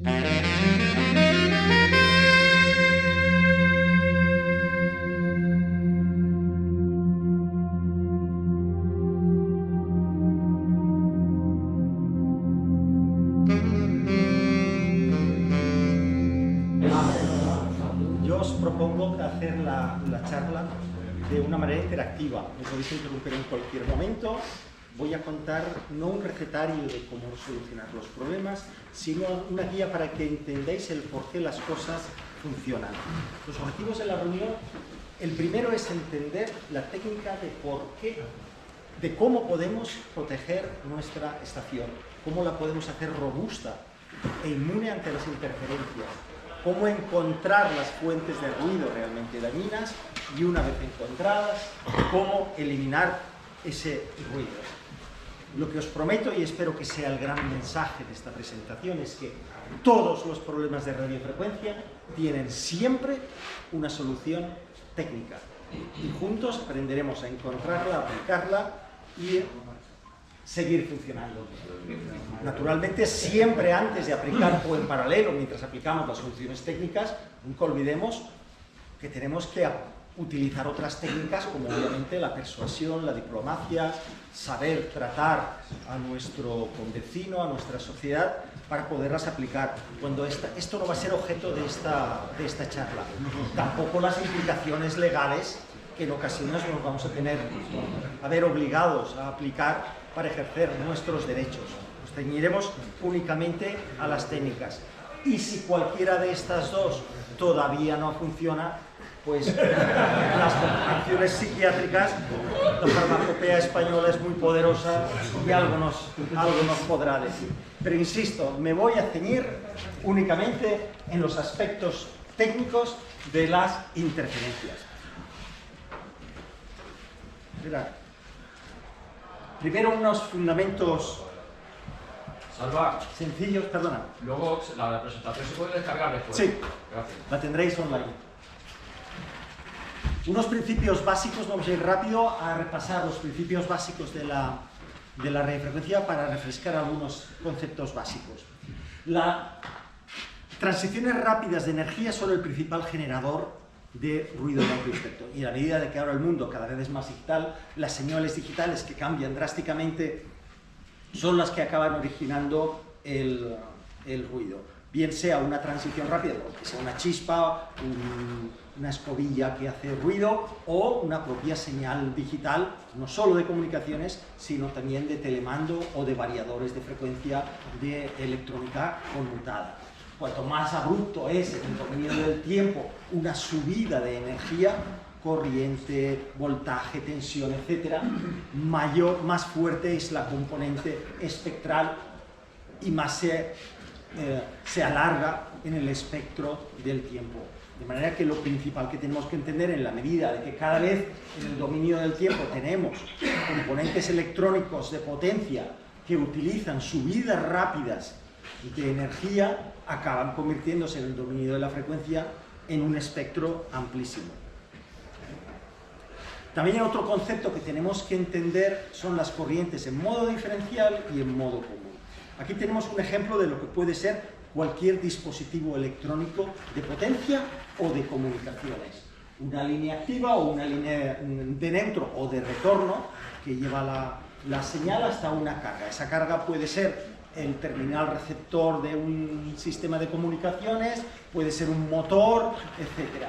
Yo os propongo hacer la charla de una manera interactiva. Me podéis interrumpir en cualquier momento. Voy a contar no un recetario de cómo solucionar los problemas, sino una guía para que entendáis el por qué las cosas funcionan. Los objetivos de la reunión, el primero es entender la técnica de por qué, de cómo podemos proteger nuestra estación, cómo la podemos hacer robusta e inmune ante las interferencias, cómo encontrar las fuentes de ruido realmente dañinas y, una vez encontradas, cómo eliminar ese ruido. Lo que os prometo, y espero que sea el gran mensaje de esta presentación, es que todos los problemas de radiofrecuencia tienen siempre una solución técnica. Y juntos aprenderemos a encontrarla, a aplicarla y seguir funcionando. Naturalmente, siempre antes de aplicar o en paralelo, mientras aplicamos las soluciones técnicas, nunca olvidemos que tenemos que utilizar otras técnicas como obviamente la persuasión, la diplomacia, saber tratar a nuestro convecino, a nuestra sociedad, para poderlas aplicar. Cuando esto no va a ser objeto de esta charla. Tampoco las implicaciones legales que en ocasiones nos vamos a ver obligados a aplicar para ejercer nuestros derechos. Nos ceñiremos únicamente a las técnicas. Y si cualquiera de estas dos todavía no funciona, pues las acciones psiquiátricas, la farmacopea española es muy poderosa y algo nos podrá decir. Pero insisto, me voy a ceñir únicamente en los aspectos técnicos de las interferencias. Mirad. Primero unos fundamentos sencillos, perdona. Luego la presentación se puede descargar después. Sí, gracias. La tendréis online. Unos principios básicos, vamos a ir rápido a repasar los principios básicos de la radiofrecuencia para refrescar algunos conceptos básicos. Las transiciones rápidas de energía son el principal generador de ruido de amplio espectro. Y a medida de que ahora el mundo cada vez es más digital, las señales digitales que cambian drásticamente son las que acaban originando el ruido. Bien sea una transición rápida, que sea una chispa, una escobilla que hace ruido, o una propia señal digital, no solo de comunicaciones, sino también de telemando o de variadores de frecuencia de electrónica conmutada. Cuanto más abrupto es en el dominio del tiempo una subida de energía, corriente, voltaje, tensión, etc., más fuerte es la componente espectral y más se alarga en el espectro del tiempo. De manera que lo principal que tenemos que entender, en la medida de que cada vez en el dominio del tiempo tenemos componentes electrónicos de potencia que utilizan subidas rápidas de energía, acaban convirtiéndose en el dominio de la frecuencia en un espectro amplísimo. También otro concepto que tenemos que entender son las corrientes en modo diferencial y en modo común. Aquí tenemos un ejemplo de lo que puede ser cualquier dispositivo electrónico de potencia o de comunicaciones. Una línea activa o una línea de neutro o de retorno que lleva la señal hasta una carga. Esa carga puede ser el terminal receptor de un sistema de comunicaciones, puede ser un motor, etc.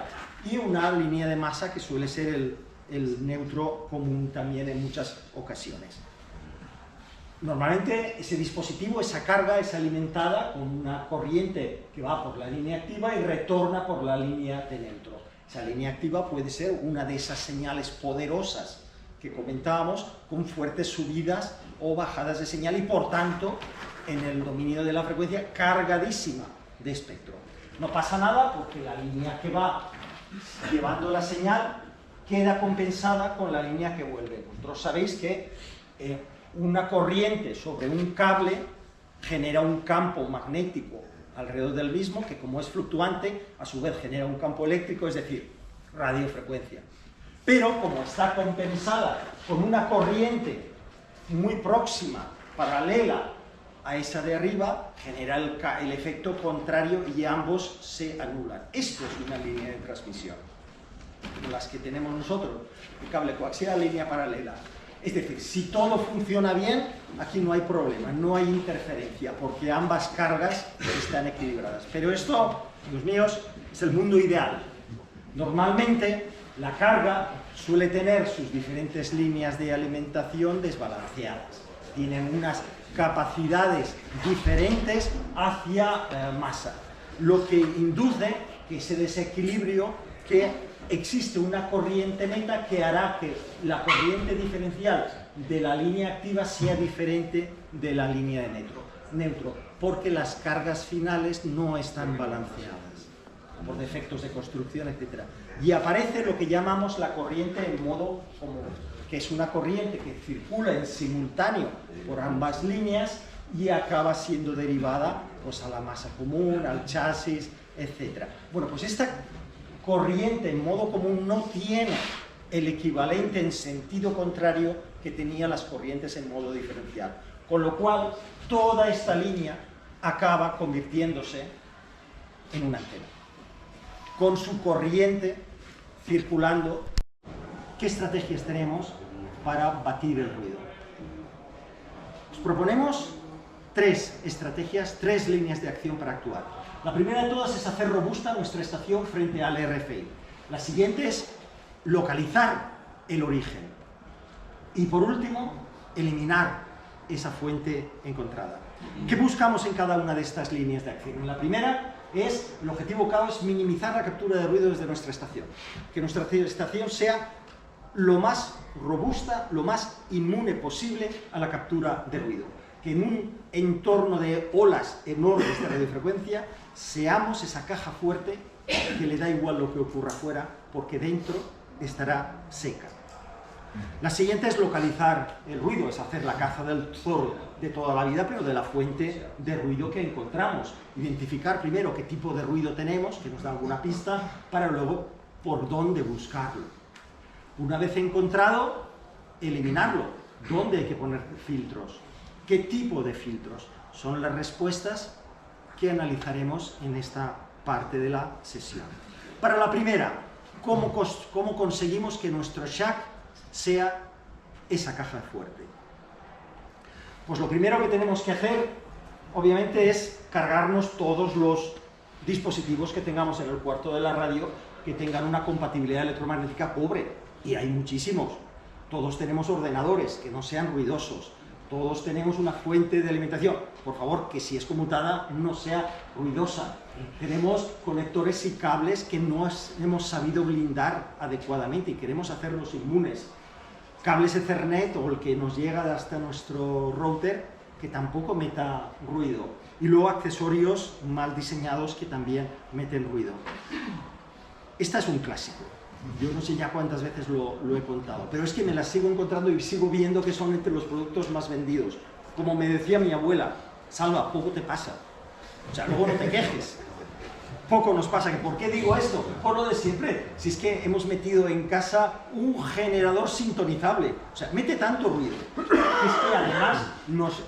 Y una línea de masa que suele ser el neutro común también en muchas ocasiones. Normalmente ese dispositivo, esa carga, es alimentada con una corriente que va por la línea activa y retorna por la línea de neutro. Esa línea activa puede ser una de esas señales poderosas que comentábamos, con fuertes subidas o bajadas de señal y, por tanto, en el dominio de la frecuencia, cargadísima de espectro. No pasa nada porque la línea que va llevando la señal queda compensada con la línea que vuelve. Vosotros sabéis que una corriente sobre un cable genera un campo magnético alrededor del mismo, que como es fluctuante, a su vez genera un campo eléctrico, es decir, radiofrecuencia. Pero como está compensada con una corriente muy próxima, paralela a esa de arriba, genera el efecto contrario y ambos se anulan. Esto es una línea de transmisión, como las que tenemos nosotros, el cable coaxial, línea paralela. Es decir, si todo funciona bien, aquí no hay problema, no hay interferencia, porque ambas cargas están equilibradas. Pero esto, amigos míos, es el mundo ideal. Normalmente, la carga suele tener sus diferentes líneas de alimentación desbalanceadas. Tienen unas capacidades diferentes hacia masa, lo que induce que ese desequilibrio, que existe una corriente neta que hará que la corriente diferencial de la línea activa sea diferente de la línea de neutro, porque las cargas finales no están balanceadas por defectos de construcción, etc. Y aparece lo que llamamos la corriente en modo común, que es una corriente que circula en simultáneo por ambas líneas y acaba siendo derivada pues, a la masa común, al chasis, etc. Bueno, pues esta corriente en modo común no tiene el equivalente en sentido contrario que tenía las corrientes en modo diferencial, con lo cual toda esta línea acaba convirtiéndose en una antena, con su corriente circulando. ¿Qué estrategias tenemos para batir el ruido? Os proponemos 3 estrategias, 3 líneas de acción para actuar. La primera de todas es hacer robusta nuestra estación frente al RFI. La siguiente es localizar el origen. Y por último, eliminar esa fuente encontrada. ¿Qué buscamos en cada una de estas líneas de acción? La primera es, el objetivo clave es minimizar la captura de ruido desde nuestra estación. Que nuestra estación sea lo más robusta, lo más inmune posible a la captura de ruido. Que en un entorno de olas enormes de radiofrecuencia seamos esa caja fuerte que le da igual lo que ocurra afuera, porque dentro estará seca. La siguiente es localizar el ruido, es hacer la caza del zorro de toda la vida, pero de la fuente de ruido que encontramos. Identificar primero qué tipo de ruido tenemos, que nos da alguna pista, para luego por dónde buscarlo. Una vez encontrado, eliminarlo. ¿Dónde hay que poner filtros? ¿Qué tipo de filtros? Son las respuestas que analizaremos en esta parte de la sesión. Para la primera, ¿cómo conseguimos que nuestro shack sea esa caja fuerte? Pues lo primero que tenemos que hacer, obviamente, es cargarnos todos los dispositivos que tengamos en el cuarto de la radio que tengan una compatibilidad electromagnética pobre, y hay muchísimos. Todos tenemos ordenadores que no sean ruidosos. Todos tenemos una fuente de alimentación, por favor, que si es conmutada no sea ruidosa. Tenemos conectores y cables que no hemos sabido blindar adecuadamente y queremos hacerlos inmunes. Cables Ethernet o el que nos llega hasta nuestro router que tampoco meta ruido. Y luego accesorios mal diseñados que también meten ruido. Esta es un clásico. Yo no sé ya cuántas veces lo he contado, pero es que me las sigo encontrando y sigo viendo que son entre los productos más vendidos. Como me decía mi abuela, Salva, poco te pasa. O sea, luego no te quejes. Poco nos pasa. ¿Por qué digo esto? Por lo de siempre. Si es que hemos metido en casa un generador sintonizable. O sea, mete tanto ruido. Es que además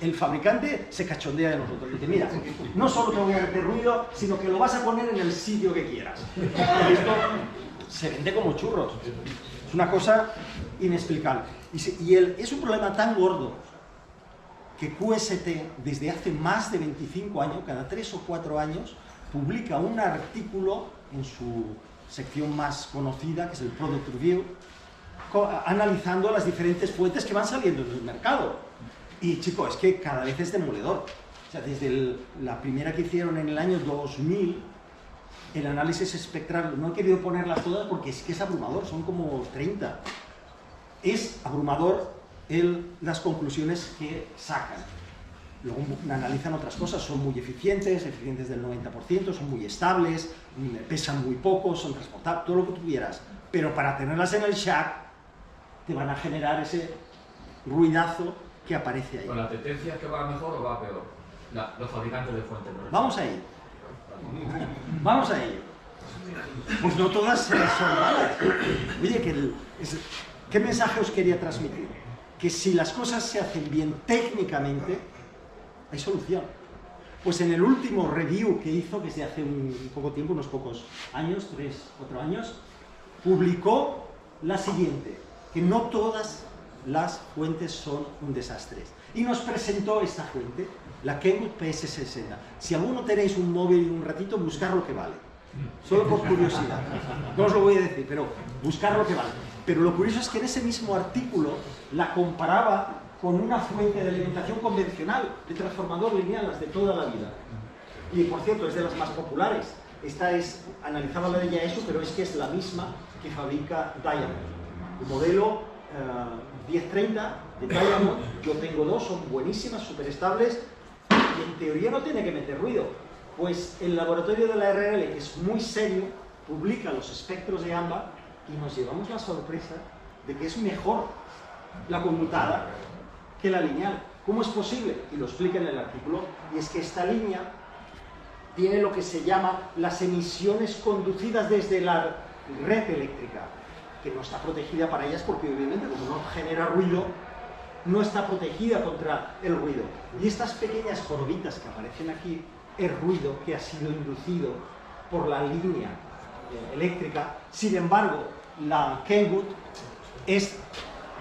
el fabricante se cachondea de nosotros. Dice, mira, no solo te voy a meter ruido, sino que lo vas a poner en el sitio que quieras. Y esto se vende como churros. Es una cosa inexplicable. Es un problema tan gordo que QST, desde hace más de 25 años, cada 3 o 4 años, publica un artículo en su sección más conocida, que es el Product Review, analizando las diferentes fuentes que van saliendo en el mercado. Y, chicos, es que cada vez es demoledor. O sea, desde la primera que hicieron en el año 2000, el análisis espectral, no he querido ponerlas todas porque es que es abrumador, son como 30. Es abrumador las conclusiones que sacan. Luego analizan otras cosas, son muy eficientes del 90%, son muy estables, pesan muy poco, son transportables, todo lo que tuvieras. Pero para tenerlas en el shack, te van a generar ese ruidazo que aparece ahí. ¿Con la tendencia es que va mejor o va peor? Los fabricantes de fuentes. Vamos a ello. Vamos a ello. Pues no todas son malas. Oye, ¿qué mensaje os quería transmitir? Que si las cosas se hacen bien técnicamente, hay solución. Pues en el último review que hizo, que es de hace un poco tiempo, unos pocos años, 3, 4 años, publicó la siguiente, que no todas las fuentes son un desastre. Y nos presentó esta fuente, la Kenwood PS60. Si alguno tenéis un móvil y un ratito, buscar lo que vale. Solo por curiosidad. No os lo voy a decir, pero buscar lo que vale. Pero lo curioso es que en ese mismo artículo la comparaba con una fuente de alimentación convencional, de transformador lineal, las de toda la vida. Y por cierto, es de las más populares. Esta es, analizaba la de Yaesu, pero es que es la misma que fabrica Diamond. El modelo 1030 de Diamond, yo tengo dos, son buenísimas, súper estables, y en teoría no tiene que meter ruido. Pues el laboratorio de la RRL, que es muy serio, publica los espectros de AMBA y nos llevamos la sorpresa de que es mejor la conmutada que la lineal. ¿Cómo es posible? Y lo explica en el artículo, y es que esta línea tiene lo que se llama las emisiones conducidas desde la red eléctrica, que no está protegida para ellas porque obviamente como no genera ruido, no está protegida contra el ruido. Y estas pequeñas jorobitas que aparecen aquí es ruido que ha sido inducido por la línea eléctrica. Sin embargo, la Kenwood es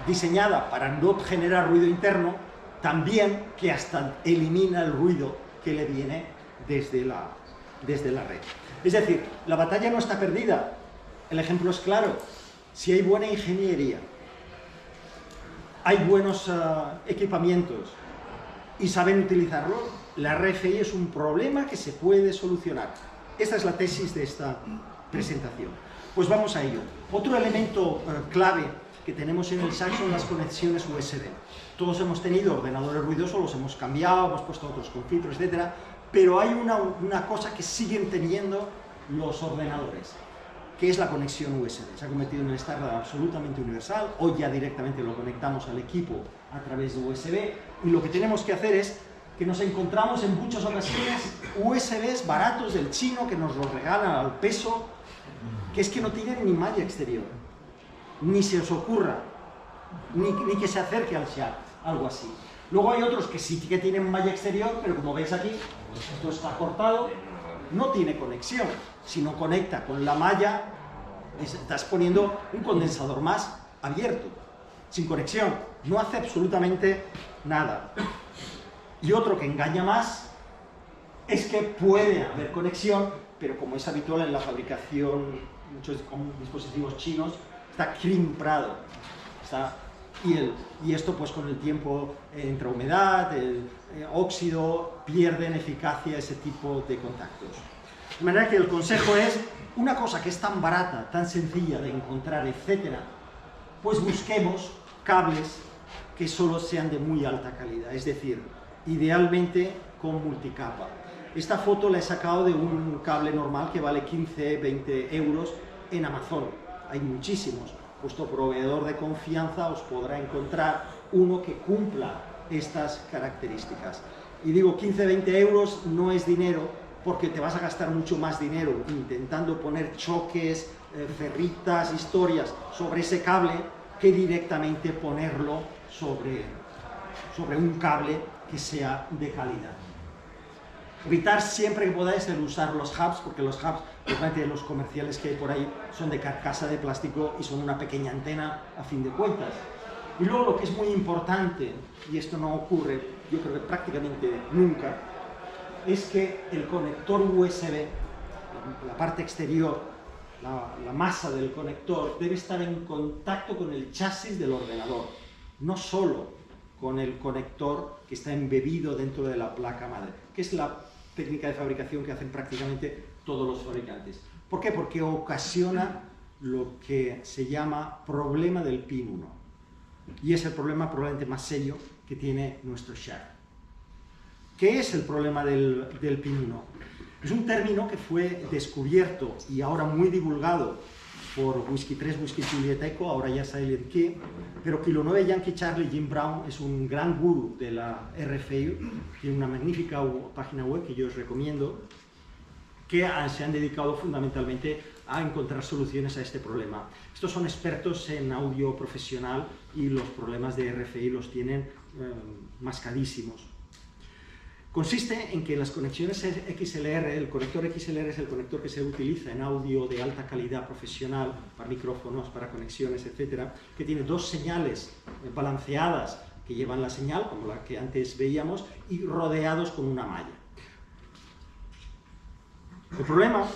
diseñada para no generar ruido interno, también que hasta elimina el ruido que le viene desde la red. Es decir, la batalla no está perdida. El ejemplo es claro. Si hay buena ingeniería, hay buenos equipamientos y saben utilizarlo, la RFI es un problema que se puede solucionar. Esta es la tesis de esta presentación. Pues vamos a ello. Otro elemento clave que tenemos en el SAC son las conexiones USB. Todos hemos tenido ordenadores ruidosos, los hemos cambiado, hemos puesto otros con filtros, etc. Pero hay una cosa que siguen teniendo los ordenadores, que es la conexión USB. Se ha convertido en un estándar absolutamente universal. Hoy ya directamente lo conectamos al equipo a través de USB. Y lo que tenemos que hacer es que nos encontramos en muchas ocasiones USBs baratos del chino que nos los regalan al peso, que es que no tienen ni malla exterior, ni se os ocurra, ni que se acerque al shaft, algo así. Luego hay otros que sí que tienen malla exterior, pero como veis aquí, esto está cortado, no tiene conexión. Si no conecta con la malla, estás poniendo un condensador más abierto, sin conexión, no hace absolutamente nada. Y otro que engaña más es que puede haber conexión, pero como es habitual en la fabricación, muchos dispositivos chinos, está crimprado. Y esto pues con el tiempo entra humedad, el óxido, pierden eficacia ese tipo de contactos. De manera que el consejo es, una cosa que es tan barata, tan sencilla de encontrar, etcétera, pues busquemos cables que solo sean de muy alta calidad, es decir, idealmente con multicapa. Esta foto la he sacado de un cable normal que vale 15-20 euros en Amazon. Hay muchísimos. Vuestro proveedor de confianza os podrá encontrar uno que cumpla estas características. Y digo 15-20 euros no es dinero, porque te vas a gastar mucho más dinero intentando poner choques, ferritas, historias sobre ese cable, que directamente ponerlo sobre un cable que sea de calidad. Evitar siempre que podáis el usar los hubs, porque los hubs, normalmente los comerciales que hay por ahí, son de carcasa de plástico y son una pequeña antena a fin de cuentas. Y luego lo que es muy importante, y esto no ocurre, yo creo que prácticamente nunca, es que el conector USB, la parte exterior, la masa del conector, debe estar en contacto con el chasis del ordenador, no solo con el conector que está embebido dentro de la placa madre, que es la técnica de fabricación que hacen prácticamente todos los fabricantes. ¿Por qué? Porque ocasiona lo que se llama problema del pin 1, y es el problema probablemente más serio que tiene nuestro shaft. ¿Qué es el problema del pin 1? Es un término que fue descubierto y ahora muy divulgado por Whisky 3, Whisky Juliet Echo, ahora ya Silent Key, pero Kilo 9 Yankee Charlie Jim Brown es un gran gurú de la RFI, tiene una magnífica página web que yo os recomiendo, que se han dedicado fundamentalmente a encontrar soluciones a este problema. Estos son expertos en audio profesional y los problemas de RFI los tienen mascadísimos. Consiste en que las conexiones XLR, el conector XLR es el conector que se utiliza en audio de alta calidad profesional, para micrófonos, para conexiones, etcétera, que tiene dos señales balanceadas que llevan la señal, como la que antes veíamos, y rodeados con una malla. El problema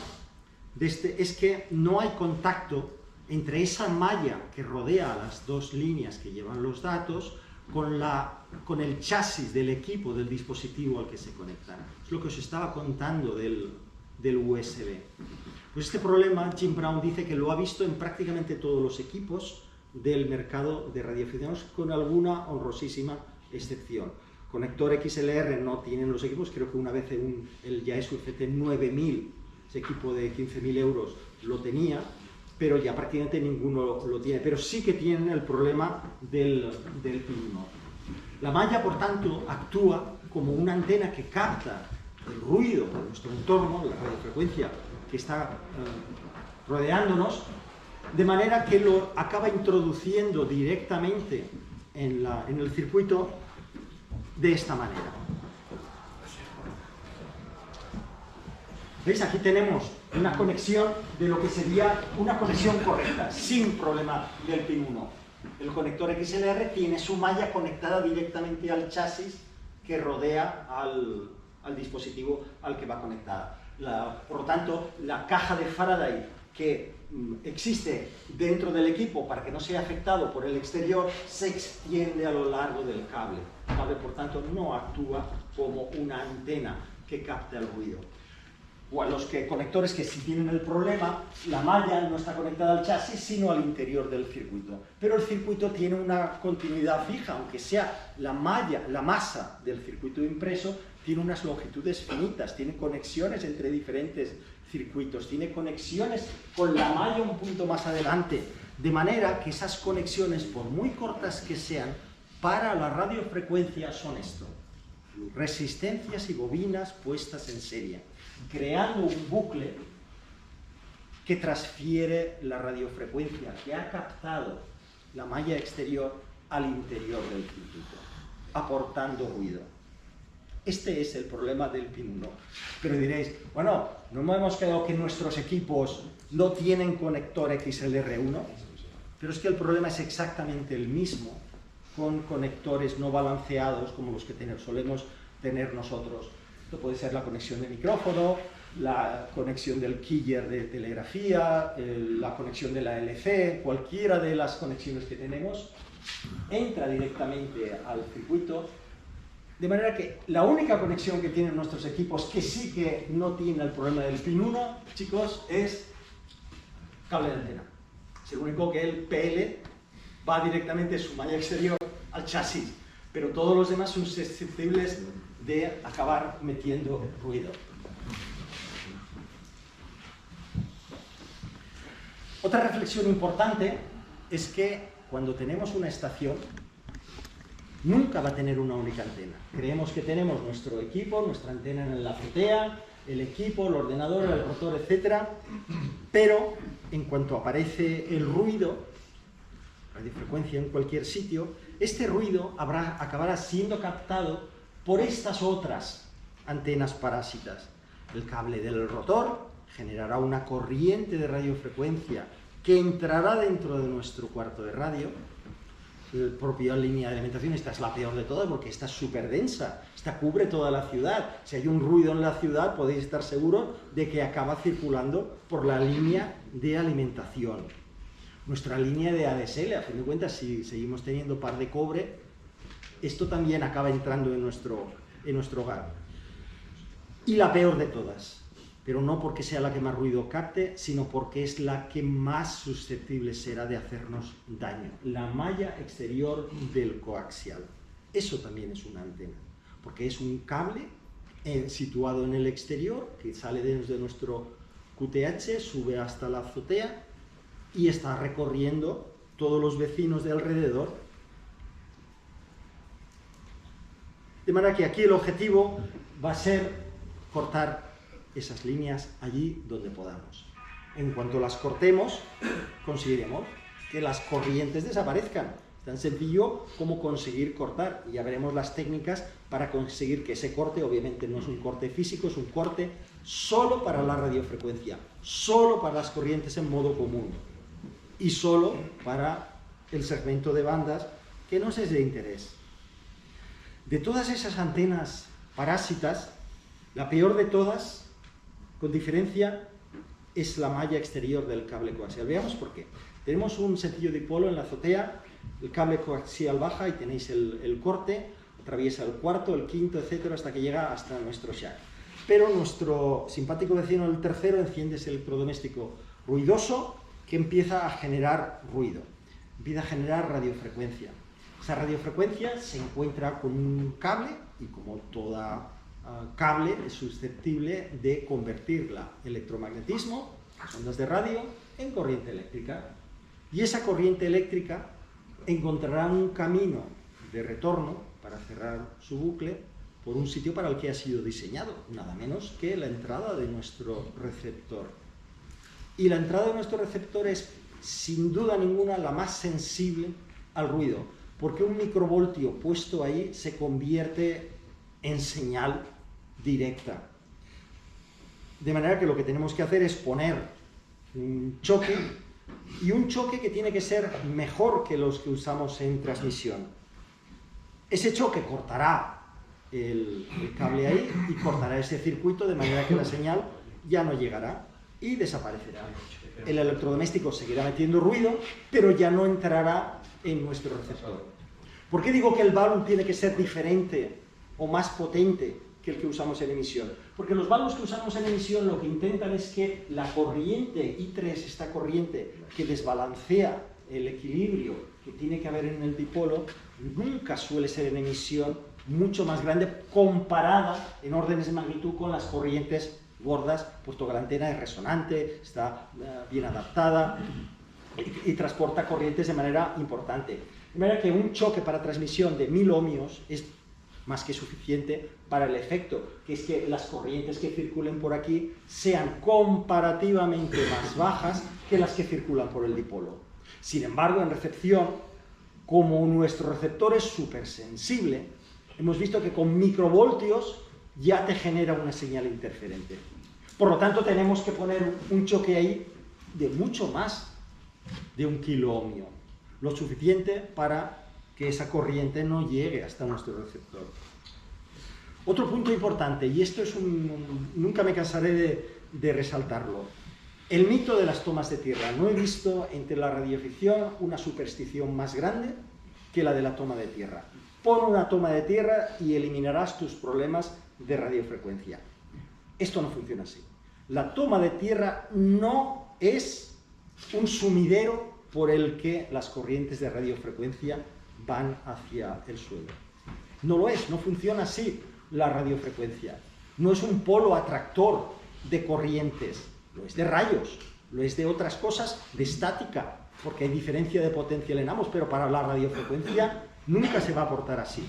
de este es que no hay contacto entre esa malla que rodea las dos líneas que llevan los datos con el chasis del equipo, del dispositivo al que se conectan. Es lo que os estaba contando del USB. Pues este problema, Jim Brown dice que lo ha visto en prácticamente todos los equipos del mercado de radioaficionados, con alguna honrosísima excepción. Conector XLR no tienen los equipos, creo que una vez el Yaesu FT9000, ese equipo de 15.000 euros, lo tenía, pero ya prácticamente ninguno lo tiene. Pero sí que tienen el problema del pin 1. La malla, por tanto, actúa como una antena que capta el ruido de nuestro entorno, la radiofrecuencia que está rodeándonos, de manera que lo acaba introduciendo directamente en el circuito de esta manera. ¿Veis? Aquí tenemos una conexión de lo que sería una conexión correcta, sin problema del pin 1. El conector XLR tiene su malla conectada directamente al chasis que rodea al dispositivo al que va conectada. Por lo tanto, la caja de Faraday que existe dentro del equipo para que no sea afectado por el exterior se extiende a lo largo del cable. El cable, por tanto, no actúa como una antena que capta el ruido. O a los conectores que sí tienen el problema, la malla no está conectada al chasis, sino al interior del circuito. Pero el circuito tiene una continuidad fija, aunque sea la masa del circuito impreso, tiene unas longitudes finitas, tiene conexiones entre diferentes circuitos, tiene conexiones con la malla un punto más adelante, de manera que esas conexiones, por muy cortas que sean, para la radiofrecuencia son esto: resistencias y bobinas puestas en serie, creando un bucle que transfiere la radiofrecuencia que ha captado la malla exterior al interior del circuito, aportando ruido. Este es el problema del pin 1. Pero diréis, bueno, ¿no hemos quedado que nuestros equipos no tienen conector XLR1? Pero es que el problema es exactamente el mismo con conectores no balanceados como los que solemos tener nosotros. Esto puede ser la conexión de micrófono, la conexión del keyer de telegrafía, la conexión de la LC, cualquiera de las conexiones que tenemos entra directamente al circuito, de manera que la única conexión que tienen nuestros equipos que sí que no tiene el problema del pin 1, chicos, es cable de antena. Es el único que el PL va directamente su malla exterior al chasis, pero todos los demás son susceptibles de acabar metiendo ruido. Otra reflexión importante es que cuando tenemos una estación, nunca va a tener una única antena. Creemos que tenemos nuestro equipo, nuestra antena en la azotea, el equipo, el ordenador, el rotor, etc. Pero en cuanto aparece el ruido, radiofrecuencia en cualquier sitio, este ruido acabará siendo captado por estas otras antenas parásitas. El cable del rotor generará una corriente de radiofrecuencia que entrará dentro de nuestro cuarto de radio. La propia línea de alimentación, esta es la peor de todas porque esta es súper densa, esta cubre toda la ciudad. Si hay un ruido en la ciudad, podéis estar seguros de que acaba circulando por la línea de alimentación. Nuestra línea de ADSL, a fin de cuentas, si seguimos teniendo par de cobre, esto también acaba entrando en nuestro hogar. Y la peor de todas, pero no porque sea la que más ruido capte, sino porque es la que más susceptible será de hacernos daño. La malla exterior del coaxial. Eso también es una antena, porque es un cable situado en el exterior, que sale desde nuestro QTH, sube hasta la azotea y está recorriendo todos los vecinos de alrededor. De manera que aquí el objetivo va a ser cortar esas líneas allí donde podamos. En cuanto las cortemos, conseguiremos que las corrientes desaparezcan, Es tan sencillo como conseguir cortar, y ya veremos las técnicas para conseguir que ese corte, obviamente no es un corte físico, es un corte solo para la radiofrecuencia, solo para las corrientes en modo común y solo para el segmento de bandas que nos es de interés. De todas esas antenas parásitas, la peor de todas, con diferencia, es la malla exterior del cable coaxial. Veamos por qué. Tenemos un sencillo dipolo en la azotea, el cable coaxial baja y tenéis el corte, atraviesa el cuarto, el quinto, etcétera, hasta que llega hasta nuestro shack. Pero nuestro simpático vecino, el tercero, enciende ese electrodoméstico ruidoso que empieza a generar ruido, empieza a generar radiofrecuencia. Esa radiofrecuencia se encuentra con un cable y, como toda cable, es susceptible de convertir el electromagnetismo, las ondas de radio, en corriente eléctrica. Y esa corriente eléctrica encontrará un camino de retorno para cerrar su bucle por un sitio para el que ha sido diseñado, nada menos que la entrada de nuestro receptor. Y la entrada de nuestro receptor es, sin duda ninguna, la más sensible al ruido, porque un microvoltio puesto ahí se convierte en señal directa. De manera que lo que tenemos que hacer es poner un choque, y un choque que tiene que ser mejor que los que usamos en transmisión. Ese choque cortará el cable ahí y cortará ese circuito, de manera que la señal ya no llegará y desaparecerá. El electrodoméstico seguirá metiendo ruido, pero ya no entrará en nuestro receptor. ¿Por qué digo que el balun tiene que ser diferente o más potente que el que usamos en emisión? Porque los baluns que usamos en emisión lo que intentan es que la corriente I3, esta corriente que desbalancea el equilibrio que tiene que haber en el dipolo, nunca suele ser en emisión mucho más grande comparada en órdenes de magnitud con las corrientes gordas, puesto que la antena es resonante, está bien adaptada y transporta corrientes de manera importante. De manera que un choque para transmisión de 1000 ohmios es más que suficiente para el efecto, que es que las corrientes que circulen por aquí sean comparativamente más bajas que las que circulan por el dipolo. Sin embargo, en recepción, como nuestro receptor es súper sensible, hemos visto que con microvoltios ya te genera una señal interferente. Por lo tanto, tenemos que poner un choque ahí de mucho más de 1 kiloohmio, lo suficiente para que esa corriente no llegue hasta nuestro receptor. Otro punto importante, y esto es nunca me cansaré de resaltarlo, el mito de las tomas de tierra. No he visto entre la radioficción una superstición más grande que la de la toma de tierra. Pon una toma de tierra y eliminarás tus problemas de radiofrecuencia. Esto no funciona así. La toma de tierra no es un sumidero por el que las corrientes de radiofrecuencia van hacia el suelo. No lo es, no funciona así la radiofrecuencia. No es un polo atractor de corrientes, lo es de rayos, lo es de otras cosas, de estática, porque hay diferencia de potencial en ambos, pero para la radiofrecuencia nunca se va a portar así.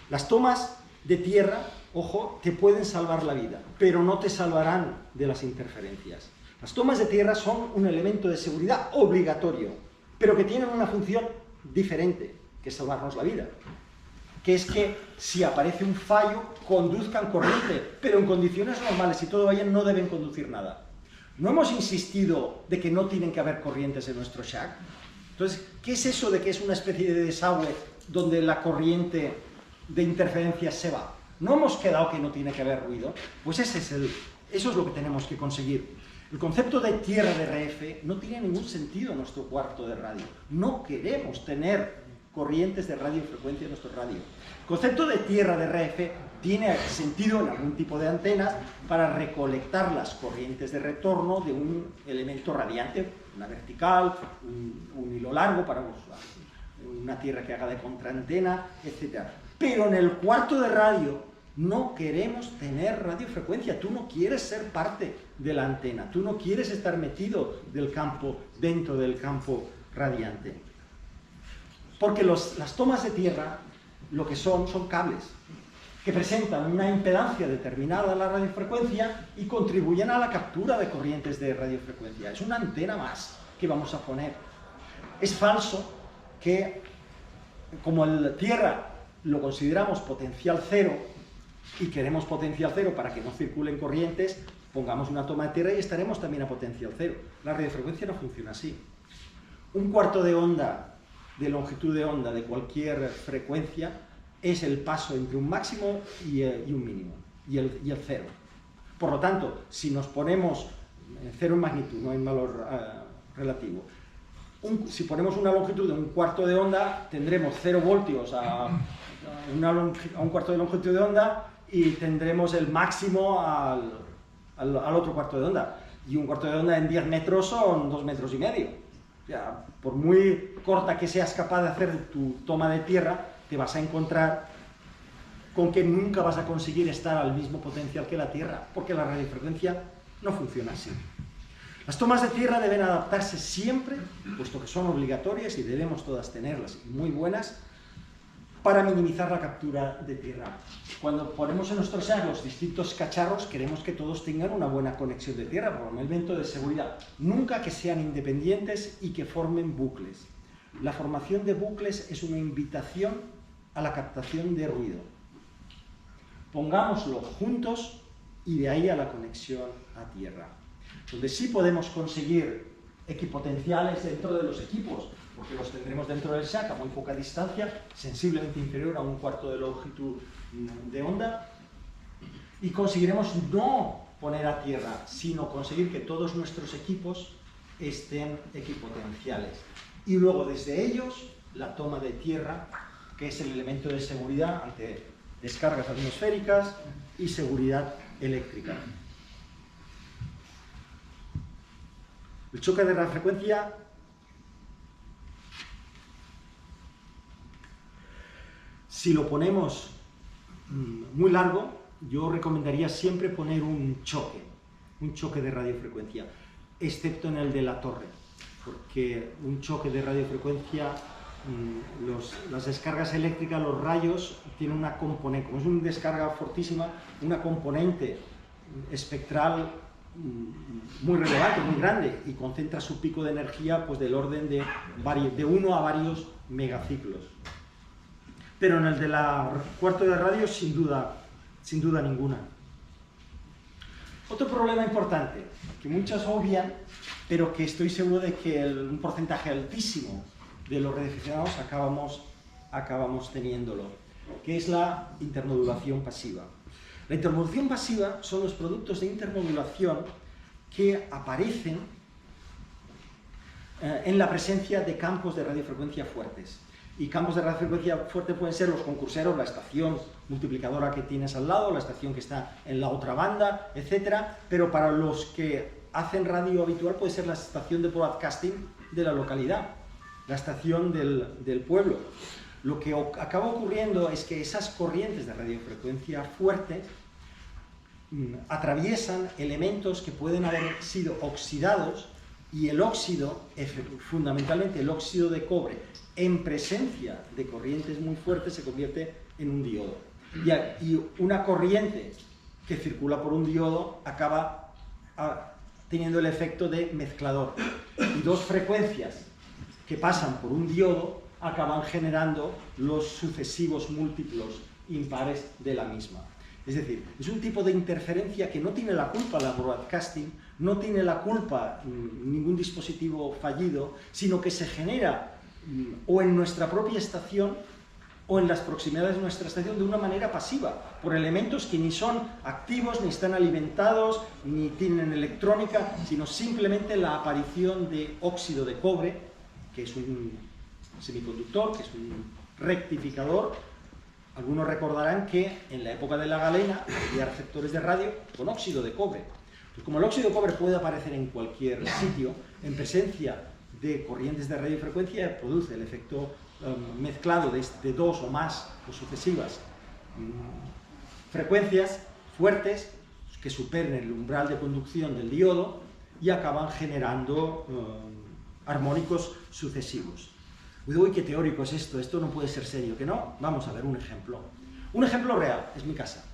Las tomas de tierra, ojo, te pueden salvar la vida, pero no te salvarán de las interferencias. Las tomas de tierra son un elemento de seguridad obligatorio, pero que tienen una función diferente, que es salvarnos la vida. Que es que si aparece un fallo, conduzcan corriente, pero en condiciones normales, si todo va bien, no deben conducir nada. ¿No hemos insistido de que no tienen que haber corrientes en nuestro shack? Entonces, ¿qué es eso de que es una especie de desagüe donde la corriente de interferencia se va? ¿No hemos quedado que no tiene que haber ruido? Pues eso es lo que tenemos que conseguir. El concepto de tierra de RF no tiene ningún sentido en nuestro cuarto de radio. No queremos tener corrientes de radiofrecuencia en nuestro radio. El concepto de tierra de RF tiene sentido en algún tipo de antenas para recolectar las corrientes de retorno de un elemento radiante, una vertical, un hilo largo para una tierra que haga de contraantena, etc. Pero en el cuarto de radio no queremos tener radiofrecuencia. Tú no quieres ser parte de la antena, tú no quieres estar metido dentro del campo radiante. Porque las tomas de tierra lo que son cables que presentan una impedancia determinada a la radiofrecuencia y contribuyen a la captura de corrientes de radiofrecuencia. Es una antena más que vamos a poner. Es falso que, como la Tierra lo consideramos potencial cero y queremos potencial cero para que no circulen corrientes, pongamos una toma de tierra y estaremos también a potencial cero. La radiofrecuencia no funciona así. Un cuarto de onda, de longitud de onda de cualquier frecuencia, es el paso entre un máximo y un mínimo, y el cero. Por lo tanto, si nos ponemos cero en magnitud, no en valor relativo, si ponemos una longitud de un cuarto de onda, tendremos 0 voltios a un cuarto de longitud de onda y tendremos el máximo al otro cuarto de onda. Y un cuarto de onda en 10 metros son 2,5 metros. O sea, por muy corta que seas capaz de hacer tu toma de tierra, te vas a encontrar con que nunca vas a conseguir estar al mismo potencial que la Tierra, porque la radiofrecuencia no funciona así. Las tomas de tierra deben adaptarse siempre, puesto que son obligatorias y debemos todas tenerlas, y muy buenas, para minimizar la captura de tierra. Cuando ponemos en nuestros SEAT los distintos cacharros, queremos que todos tengan una buena conexión de tierra, por un elemento de seguridad. Nunca que sean independientes y que formen bucles. La formación de bucles es una invitación a la captación de ruido. Pongámoslo juntos y de ahí a la conexión a tierra. Donde sí podemos conseguir equipotenciales dentro de los equipos, porque los tendremos dentro del SEAT a muy poca distancia, sensiblemente inferior a un cuarto de longitud de onda, y conseguiremos no poner a tierra, sino conseguir que todos nuestros equipos estén equipotenciales. Y luego desde ellos la toma de tierra, que es el elemento de seguridad ante descargas atmosféricas y seguridad eléctrica. El choque de radiofrecuencia si lo ponemos muy largo, yo recomendaría siempre poner un choque de radiofrecuencia, excepto en el de la torre, porque un choque de radiofrecuencia, las descargas eléctricas, los rayos, tienen una componente, como es una descarga fortísima, una componente espectral muy relevante, muy grande, y concentra su pico de energía pues, del orden de 1 a varios megaciclos. Pero en el de la cuarto de radio, sin duda ninguna. Otro problema importante, que muchos obvian, pero que estoy seguro de que un porcentaje altísimo de los radioaficionados acabamos teniéndolo, que es la intermodulación pasiva. La intermodulación pasiva son los productos de intermodulación que aparecen en la presencia de campos de radiofrecuencia fuertes. Y campos de radiofrecuencia fuerte pueden ser los concurseros, la estación multiplicadora que tienes al lado, la estación que está en la otra banda, etc. Pero para los que hacen radio habitual puede ser la estación de broadcasting de la localidad, la estación del pueblo. Lo que acaba ocurriendo es que esas corrientes de radiofrecuencia fuerte atraviesan elementos que pueden haber sido oxidados, y el óxido, fundamentalmente el óxido de cobre, en presencia de corrientes muy fuertes, se convierte en un diodo. Y una corriente que circula por un diodo acaba teniendo el efecto de mezclador. Y dos frecuencias que pasan por un diodo acaban generando los sucesivos múltiplos impares de la misma. Es decir, es un tipo de interferencia que no tiene la culpa la broadcasting, no tiene la culpa ningún dispositivo fallido, sino que se genera o en nuestra propia estación o en las proximidades de nuestra estación de una manera pasiva, por elementos que ni son activos, ni están alimentados, ni tienen electrónica, sino simplemente la aparición de óxido de cobre, que es un semiconductor, que es un rectificador. Algunos recordarán que en la época de la galena había receptores de radio con óxido de cobre. Entonces, como el óxido de cobre puede aparecer en cualquier sitio, en presencia de corrientes de radiofrecuencia produce el efecto mezclado de dos o más o sucesivas frecuencias fuertes que superen el umbral de conducción del diodo y acaban generando armónicos sucesivos. Uy, qué teórico es esto no puede ser serio, ¿que no? Vamos a ver un ejemplo. Un ejemplo real, es mi casa.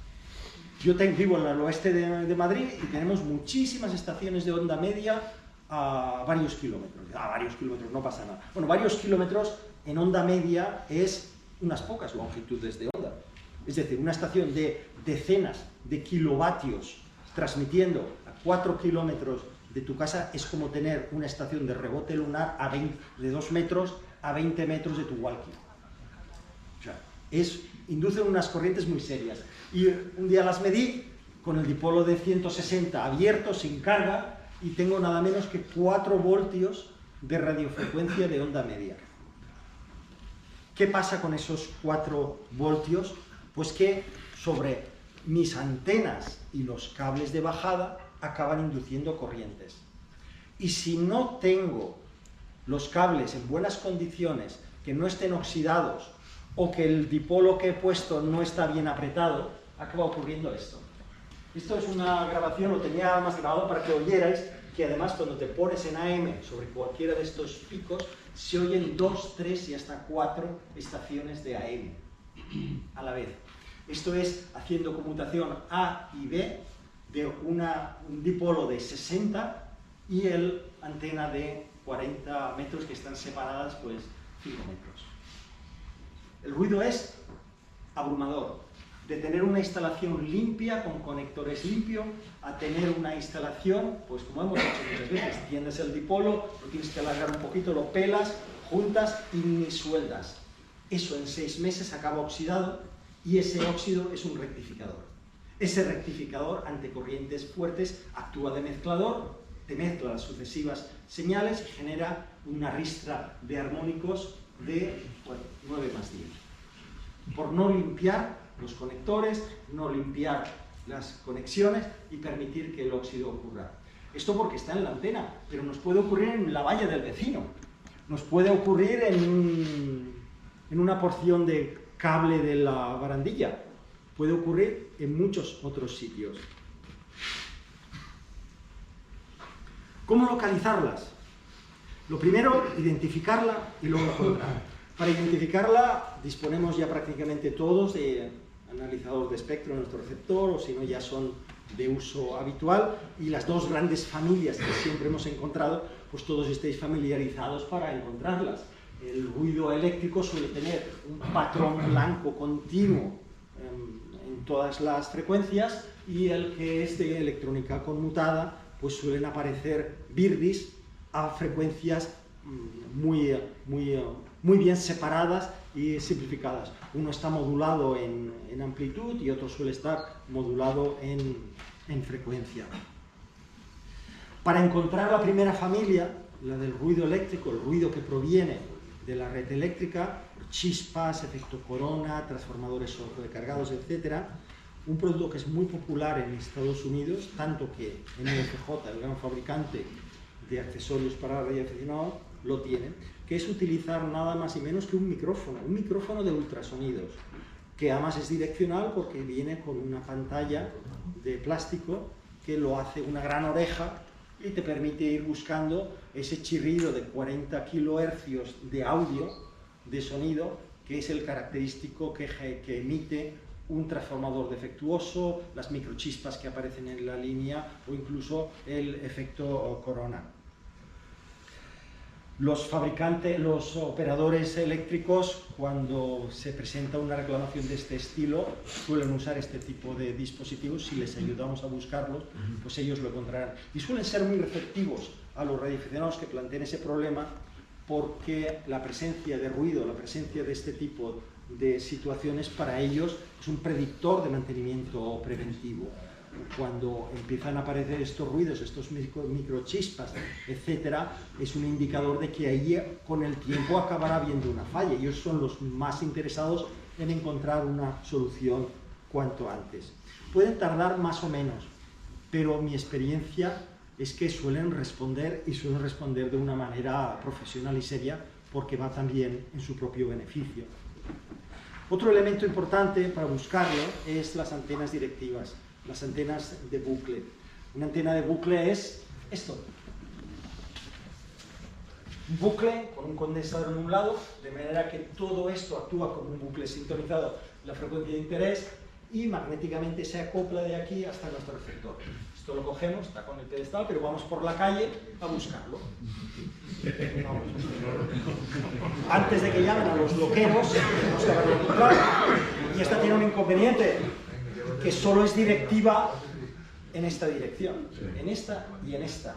Yo vivo en el oeste de Madrid y tenemos muchísimas estaciones de onda media a varios kilómetros. A varios kilómetros, no pasa nada. Bueno, varios kilómetros en onda media es unas pocas longitudes de onda. Es decir, una estación de decenas de kilovatios transmitiendo a 4 kilómetros de tu casa es como tener una estación de rebote lunar de 2 metros a 20 metros de tu walkie. O sea, inducen unas corrientes muy serias. Y un día las medí con el dipolo de 160 abierto, sin carga, y tengo nada menos que 4 voltios de radiofrecuencia de onda media. ¿Qué pasa con esos 4 voltios? Pues que sobre mis antenas y los cables de bajada acaban induciendo corrientes. Y si no tengo los cables en buenas condiciones, que no estén oxidados, o que el dipolo que he puesto no está bien apretado, acaba ocurriendo esto. Esto es una grabación, lo tenía más grabado para que oyerais, que además cuando te pones en AM sobre cualquiera de estos picos, se oyen 2, 3 y hasta 4 estaciones de AM a la vez. Esto es haciendo conmutación A y B de un dipolo de 60 y el antena de 40 metros que están separadas pues 5 metros. El ruido es abrumador. De tener una instalación limpia, con conectores limpios, a tener una instalación, pues como hemos hecho muchas veces, tiendes el dipolo, lo tienes que alargar un poquito, lo pelas, juntas y ni sueldas. Eso en 6 meses acaba oxidado y ese óxido es un rectificador. Ese rectificador ante corrientes fuertes actúa de mezclador, te mezcla las sucesivas señales y genera una ristra de armónicos de 9 más 10. Por no limpiar los conectores, no limpiar las conexiones y permitir que el óxido ocurra. Esto porque está en la antena, pero nos puede ocurrir en la valla del vecino, nos puede ocurrir en una porción de cable de la barandilla, puede ocurrir en muchos otros sitios. ¿Cómo localizarlas? Lo primero, identificarla y luego encontrarla. Para identificarla disponemos ya prácticamente todos de analizador de espectro en nuestro receptor, o si no ya son de uso habitual, y las dos grandes familias que siempre hemos encontrado, pues todos estéis familiarizados para encontrarlas. El ruido eléctrico suele tener un patrón blanco continuo en todas las frecuencias, y el que es de electrónica conmutada, pues suelen aparecer birdis a frecuencias muy bien separadas y simplificadas. Uno está modulado en amplitud y otro suele estar modulado en frecuencia. Para encontrar la primera familia, la del ruido eléctrico, el ruido que proviene de la red eléctrica, chispas, efecto corona, transformadores sobrecargados, etc., un producto que es muy popular en Estados Unidos, tanto que NFJ, el gran fabricante de accesorios para radioaficionados, lo tiene, que es utilizar nada más y menos que un micrófono de ultrasonidos, que además es direccional porque viene con una pantalla de plástico que lo hace una gran oreja y te permite ir buscando ese chirrido de 40 kilohercios de audio, de sonido, que es el característico que emite un transformador defectuoso, las microchispas que aparecen en la línea o incluso el efecto corona. Los operadores eléctricos, cuando se presenta una reclamación de este estilo, suelen usar este tipo de dispositivos. Si les ayudamos a buscarlos, pues ellos lo encontrarán. Y suelen ser muy receptivos a los radioaficionados que planteen ese problema, porque la presencia de ruido, la presencia de este tipo de situaciones para ellos es un predictor de mantenimiento preventivo. Cuando empiezan a aparecer estos ruidos, estos microchispas, etcétera, es un indicador de que ahí con el tiempo acabará habiendo una falla. Ellos son los más interesados en encontrar una solución cuanto antes. Pueden tardar más o menos, pero mi experiencia es que suelen responder, y suelen responder de una manera profesional y seria, porque va también en su propio beneficio. Otro elemento importante para buscarlo es las antenas directivas, las antenas de bucle. Una antena de bucle es esto. Un bucle con un condensador en un lado, de manera que todo esto actúa como un bucle sintonizado, la frecuencia de interés, y magnéticamente se acopla de aquí hasta nuestro receptor. Esto lo cogemos, está con el pedestal, pero vamos por la calle a buscarlo. Antes de que llamen a los loqueros, tenemos que haberlo encontrado. Y esta tiene un inconveniente, que solo es directiva en esta dirección, en esta y en esta.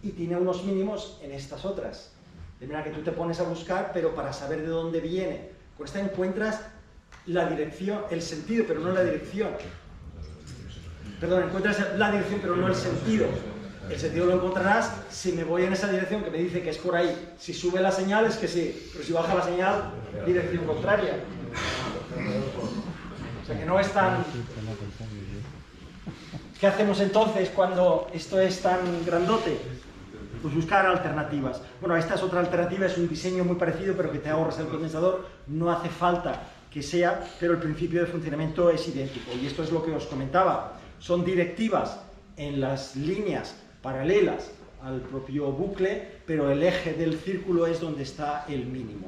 Y tiene unos mínimos en estas otras. De manera que tú te pones a buscar, pero para saber de dónde viene. Con esta encuentras la dirección, el sentido, pero no la dirección. Perdón, encuentras la dirección, pero no el sentido. El sentido lo encontrarás si me voy en esa dirección, que me dice que es por ahí. Si sube la señal es que sí, pero si baja la señal, dirección contraria. O sea que no es tan... ¿Qué hacemos entonces cuando esto es tan grandote? Pues buscar alternativas. Bueno, esta es otra alternativa, es un diseño muy parecido, pero que te ahorras el condensador. No hace falta que sea, pero el principio de funcionamiento es idéntico. Y esto es lo que os comentaba. Son directivas en las líneas paralelas al propio bucle, pero el eje del círculo es donde está el mínimo.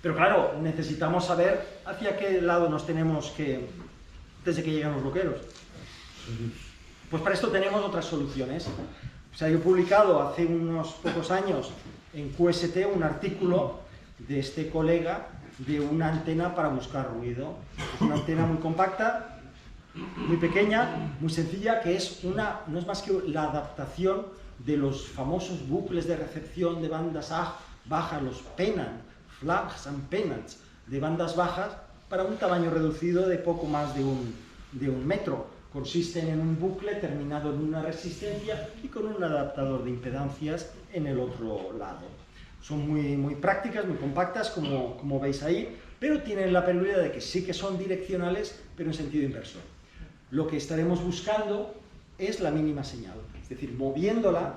Pero claro, necesitamos saber hacia qué lado nos tenemos que... desde que llegan los bloqueros. Pues para esto tenemos otras soluciones. O sea, yo he publicado hace unos pocos años en QST un artículo de este colega de una antena para buscar ruido. Es una antena muy compacta, muy pequeña, muy sencilla, que es no es más que la adaptación de los famosos bucles de recepción de bandas bajas, los pennant, flags and pennants, de bandas bajas, para un tamaño reducido de poco más de un metro. Consisten en un bucle terminado en una resistencia y con un adaptador de impedancias en el otro lado. Son muy prácticas, muy compactas, como veis ahí, pero tienen la peculiaridad de que sí que son direccionales, pero en sentido inverso. Lo que estaremos buscando es la mínima señal, es decir, moviéndola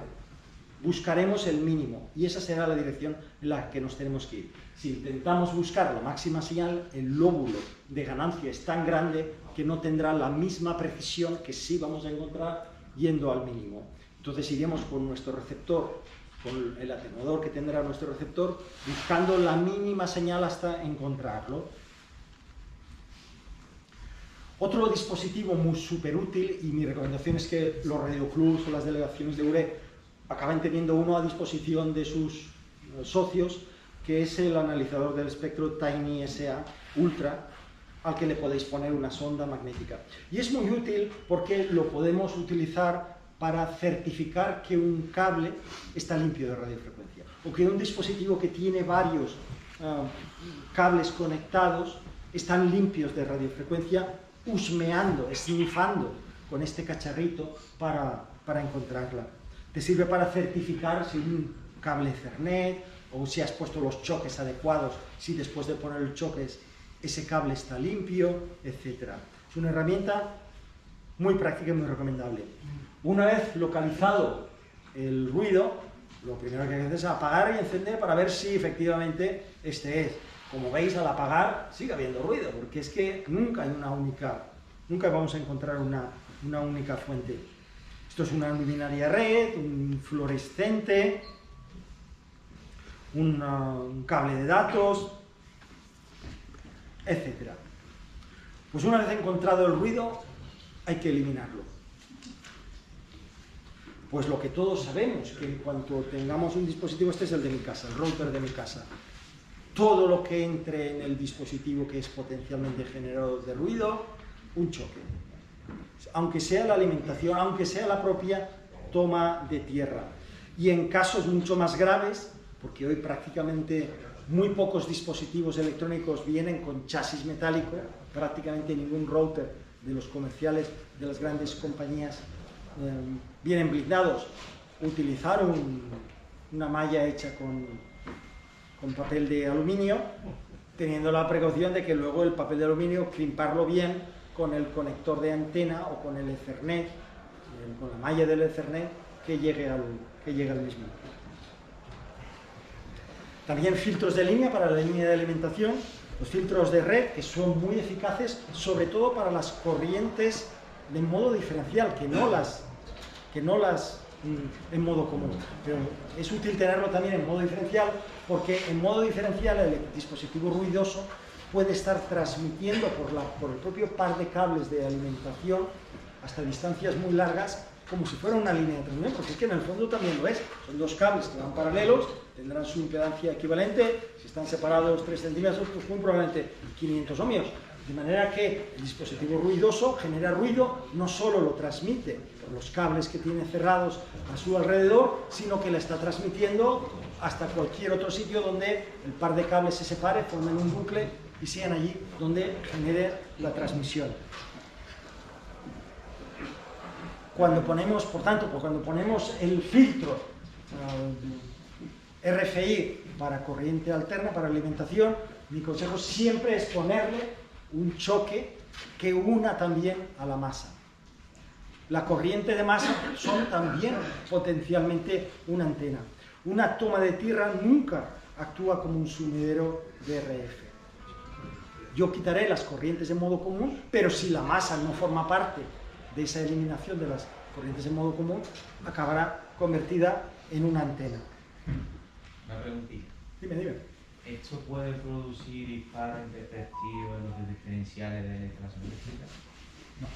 buscaremos el mínimo y esa será la dirección en la que nos tenemos que ir. Si intentamos buscar la máxima señal, el lóbulo de ganancia es tan grande que no tendrá la misma precisión que sí vamos a encontrar yendo al mínimo. Entonces iremos con nuestro receptor, con el atenuador que tendrá nuestro receptor, buscando la mínima señal hasta encontrarlo. Otro dispositivo muy súper útil, y mi recomendación es que los radioclubs o las delegaciones de URE acaben teniendo uno a disposición de sus socios, que es el analizador del espectro Tiny SA Ultra, al que le podéis poner una sonda magnética. Y es muy útil porque lo podemos utilizar para certificar que un cable está limpio de radiofrecuencia, o que un dispositivo que tiene varios cables conectados están limpios de radiofrecuencia, husmeando, esnifando con este cacharrito para encontrarla. Te sirve para certificar si un cable Ethernet o si has puesto los choques adecuados, si después de poner los choques ese cable está limpio, etc. Es una herramienta muy práctica y muy recomendable. Una vez localizado el ruido, lo primero que hay que hacer es apagar y encender para ver si efectivamente este es. Como veis, al apagar sigue habiendo ruido, porque es que nunca vamos a encontrar una única fuente. Esto es una luminaria red, un fluorescente, un cable de datos, etc. Pues una vez encontrado el ruido, hay que eliminarlo. Pues lo que todos sabemos, que en cuanto tengamos un dispositivo, este es el de mi casa, el router de mi casa, todo lo que entre en el dispositivo que es potencialmente generador de ruido, un choque. Aunque sea la alimentación, aunque sea la propia toma de tierra. Y en casos mucho más graves, porque hoy prácticamente muy pocos dispositivos electrónicos vienen con chasis metálico, prácticamente ningún router de los comerciales de las grandes compañías vienen blindados. Utilizar una malla hecha con papel de aluminio, teniendo la precaución de que luego el papel de aluminio crimparlo bien con el conector de antena o con el Ethernet, con la malla del Ethernet que llegue al mismo. También filtros de línea para la línea de alimentación, los filtros de red, que son muy eficaces, sobre todo para las corrientes de modo diferencial, que no las en modo común. Pero es útil tenerlo también en modo diferencial, porque en modo diferencial el dispositivo ruidoso puede estar transmitiendo por el propio par de cables de alimentación hasta distancias muy largas, como si fuera una línea de transmisión, porque es que en el fondo también lo es. Son dos cables que van paralelos, tendrán su impedancia equivalente, si están separados 3 centímetros, pues muy probablemente 500 ohmios. De manera que el dispositivo ruidoso genera ruido, no solo lo transmite por los cables que tiene cerrados a su alrededor, sino que la está transmitiendo hasta cualquier otro sitio donde el par de cables se separe, formen un bucle y sean allí donde genere la transmisión. Cuando ponemos, por tanto, cuando ponemos el filtro RFI para corriente alterna, para alimentación, mi consejo siempre es ponerle un choque que una también a la masa. La corriente de masa son también potencialmente una antena. Una toma de tierra nunca actúa como un sumidero de RF. Yo quitaré las corrientes en modo común, pero si la masa no forma parte de esa eliminación de las corrientes en modo común, acabará convertida en una antena. Una preguntita. Dime. ¿Esto puede producir disparos intempestivos en los diferenciales de electricidad eléctrica? No,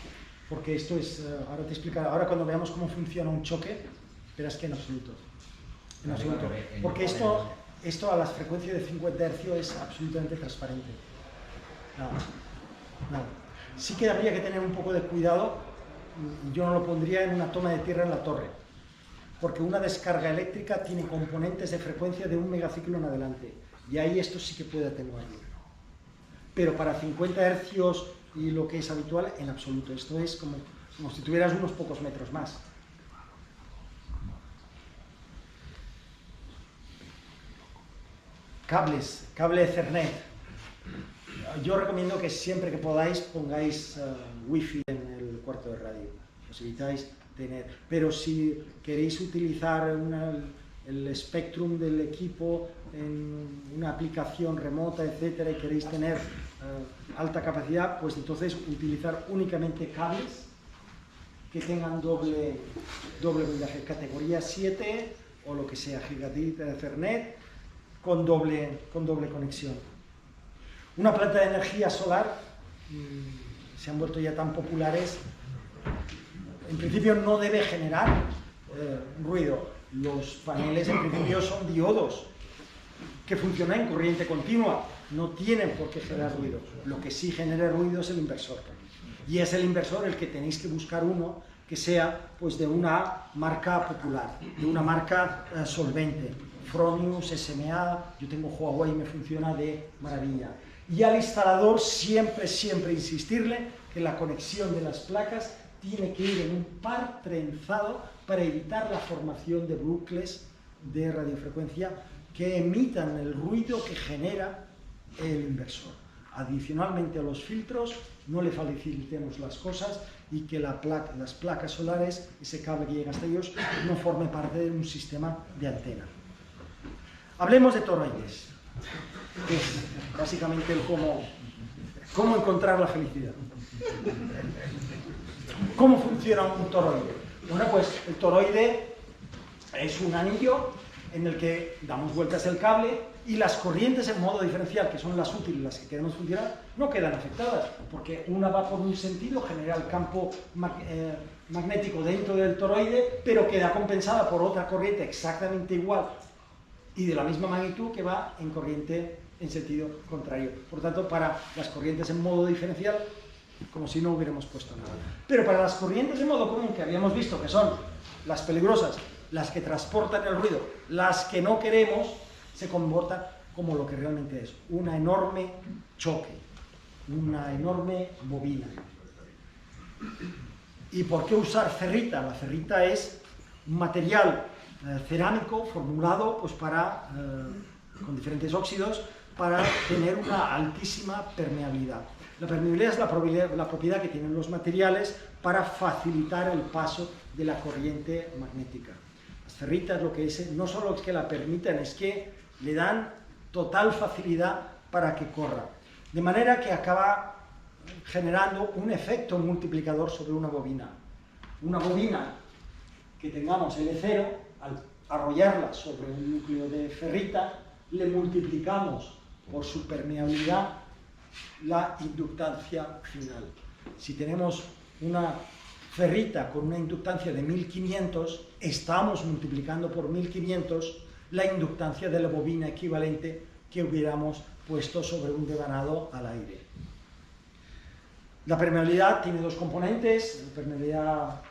porque esto es, ahora te explicaré, ahora cuando veamos cómo funciona un choque, verás que en absoluto. En absoluto. Porque esto a las frecuencias de 50 Hz es absolutamente transparente. Nada. Sí que habría que tener un poco de cuidado, y yo no lo pondría en una toma de tierra en la torre, porque una descarga eléctrica tiene componentes de frecuencia de 1 megaciclo en adelante, y ahí esto sí que puede atenuarlo. Pero para 50 Hz y lo que es habitual, en absoluto. Esto es como si tuvieras unos pocos metros más. Cable Ethernet. Yo recomiendo que siempre que podáis pongáis wifi en el cuarto de radio. Os evitáis tener. Pero si queréis utilizar el Spectrum del equipo en una aplicación remota, etcétera, y queréis tener alta capacidad, pues entonces utilizar únicamente cables que tengan doble blindaje, categoría 7 o lo que sea, Gigabit Ethernet con doble conexión. Una planta de energía solar se han vuelto ya tan populares, en principio no debe generar ruido. Los paneles en principio son diodos que funcionan en corriente continua, no tienen por qué generar ruido. Lo que sí genera ruido es el inversor, y es el inversor el que tenéis que buscar uno que sea pues de una marca popular, de una marca solvente. Fronius, SMA, yo tengo Huawei y me funciona de maravilla. Y al instalador siempre insistirle que la conexión de las placas tiene que ir en un par trenzado para evitar la formación de bucles de radiofrecuencia que emitan el ruido que genera el inversor. Adicionalmente a los filtros, no le facilitemos las cosas y que las placas solares, ese cable que llega hasta ellos, no forme parte de un sistema de antena. Hablemos de toroides, que es básicamente el cómo encontrar la felicidad. ¿Cómo funciona un toroide? Bueno, pues el toroide es un anillo en el que damos vueltas el cable y las corrientes en modo diferencial, que son las útiles, las que queremos funcionar, no quedan afectadas, porque una va por un sentido, genera el campo magnético dentro del toroide, pero queda compensada por otra corriente exactamente igual y de la misma magnitud que va en corriente en sentido contrario. Por tanto, para las corrientes en modo diferencial, como si no hubiéramos puesto nada. Pero para las corrientes en modo común, que habíamos visto que son las peligrosas, las que transportan el ruido, las que no queremos, se comporta como lo que realmente es, un enorme choque, una enorme bobina. ¿Y por qué usar ferrita? La ferrita es un material cerámico formulado pues, con diferentes óxidos para tener una altísima permeabilidad. La permeabilidad es la propiedad que tienen los materiales para facilitar el paso de la corriente magnética. Las ferritas lo que es, no solo es que la permitan, es que le dan total facilidad para que corra. De manera que acaba generando un efecto multiplicador sobre una bobina. Una bobina que tengamos L0, al arrollarla sobre un núcleo de ferrita, le multiplicamos por su permeabilidad la inductancia final. Si tenemos una ferrita con una inductancia de 1500, estamos multiplicando por 1500 la inductancia de la bobina equivalente que hubiéramos puesto sobre un devanado al aire. La permeabilidad tiene dos componentes, la permeabilidad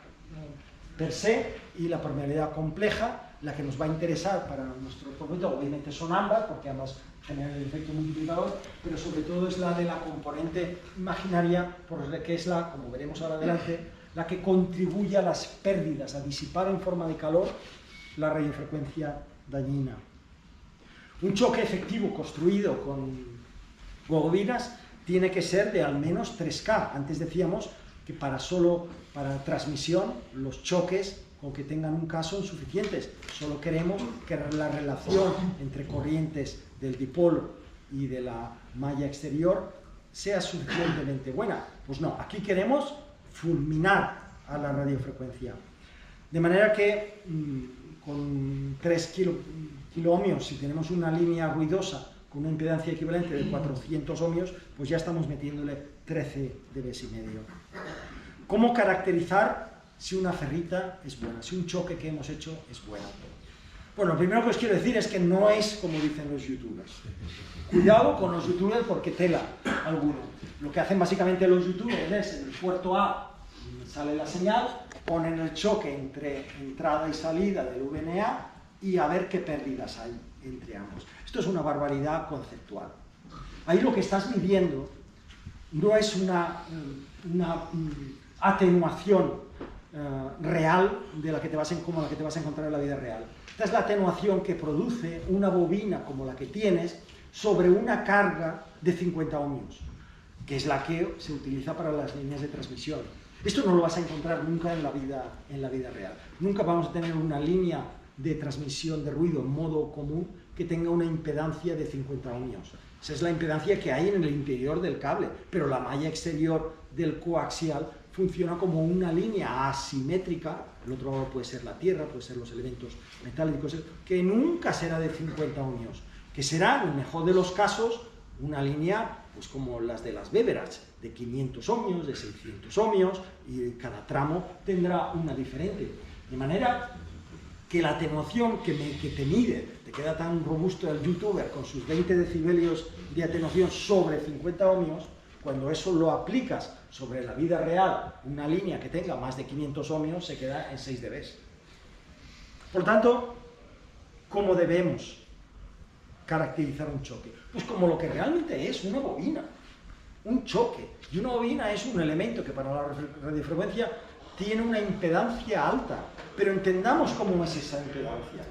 per se y la permeabilidad compleja. La que nos va a interesar para nuestro propósito obviamente son ambas, porque ambas generan el efecto multiplicador, pero sobre todo es la de la componente imaginaria, que es la, como veremos ahora adelante, la que contribuye a las pérdidas, a disipar en forma de calor la radiofrecuencia dañina. Un choque efectivo construido con bobinas tiene que ser de al menos 3K. Antes decíamos que para transmisión los choques con que tengan un K son suficientes. Solo queremos que la relación entre corrientes del dipolo y de la malla exterior sea suficientemente buena. Pues no, aquí queremos fulminar a la radiofrecuencia. De manera que con 3 kiloohmios, si tenemos una línea ruidosa con una impedancia equivalente de 400 ohmios, pues ya estamos metiéndole 13 dB. ¿Cómo caracterizar si una ferrita es buena, si un choque que hemos hecho es bueno? Bueno, lo primero que os quiero decir es que no es como dicen los youtubers. Cuidado con los youtubers porque tela alguno. Lo que hacen básicamente los youtubers es en el puerto A sale la señal, ponen el choque entre entrada y salida del VNA y a ver qué pérdidas hay entre ambos. Esto es una barbaridad conceptual. Ahí lo que estás midiendo no es una atenuación real de la que te vas como la que te vas a encontrar en la vida real. Esta es la atenuación que produce una bobina como la que tienes sobre una carga de 50 ohmios, que es la que se utiliza para las líneas de transmisión. Esto no lo vas a encontrar nunca en la vida real. Nunca vamos a tener una línea de transmisión de ruido en modo común que tenga una impedancia de 50 ohmios. Esa es la impedancia que hay en el interior del cable, pero la malla exterior del coaxial funciona como una línea asimétrica. El otro lado puede ser la tierra, puede ser los elementos metálicos, que nunca será de 50 ohmios, que será, en el mejor de los casos, una línea pues como las de las Beverage, de 500 ohmios, de 600 ohmios, y cada tramo tendrá una diferente. De manera que la atenuación que te mide, te queda tan robusto el youtuber con sus 20 decibelios de atenuación sobre 50 ohmios, cuando eso lo aplicas sobre la vida real, una línea que tenga más de 500 ohmios se queda en 6 dB. Por tanto, ¿cómo debemos caracterizar un choque? Pues como lo que realmente es, una bobina, un choque. Y una bobina es un elemento que para la radiofrecuencia tiene una impedancia alta, pero entendamos cómo es esa impedancia.